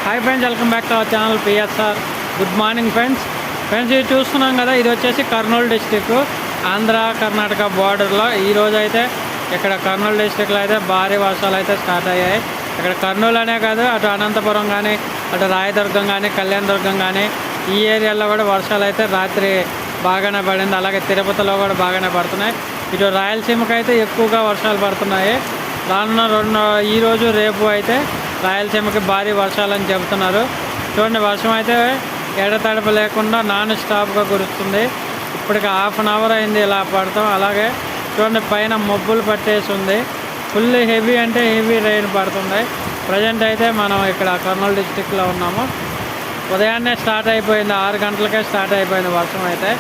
Hi friends, welcome back to our channel PSR. Good morning friends. ఇది చూస్తున్నాం కదా, ఇది వచ్చేసి కర్నూలు డిస్టిక్ ఆంధ్ర కర్ణాటక బార్డర్లో. ఈరోజు అయితే ఇక్కడ కర్నూలు డిస్టిక్లో అయితే భారీ వర్షాలు అయితే స్టార్ట్ అయ్యాయి. ఇక్కడ కర్నూలు అనే కాదు, అటు అనంతపురం కానీ, అటు రాయదుర్గం కానీ, కళ్యాణదుర్గం కానీ ఈ ఏరియాలో కూడా వర్షాలు అయితే రాత్రి బాగానే పడింది. అలాగే తిరుపతిలో కూడా బాగానే పడుతున్నాయి. ఇటు రాయలసీమకి అయితే ఎక్కువగా వర్షాలు పడుతున్నాయి. రానున్న ఈరోజు రేపు అయితే రాయలసీమకి భారీ వర్షాలని చెబుతున్నారు. చూడండి, వర్షం అయితే ఎడతడప లేకుండా నాన్ స్టాప్గా కురుస్తుంది. ఇప్పటికి హాఫ్ అన్ అవర్ అయింది ఇలా పడతాం. అలాగే చూడండి, పైన మబ్బులు పట్టేసి ఉంది. ఫుల్ హెవీ అంటే హెవీ రెయిన్ పడుతుంది. ప్రజెంట్ అయితే మనం ఇక్కడ కర్నూలు డిస్టిక్లో ఉన్నాము. ఉదయాన్నే స్టార్ట్ అయిపోయింది, 6 గంటలకే స్టార్ట్ అయిపోయింది వర్షం అయితే.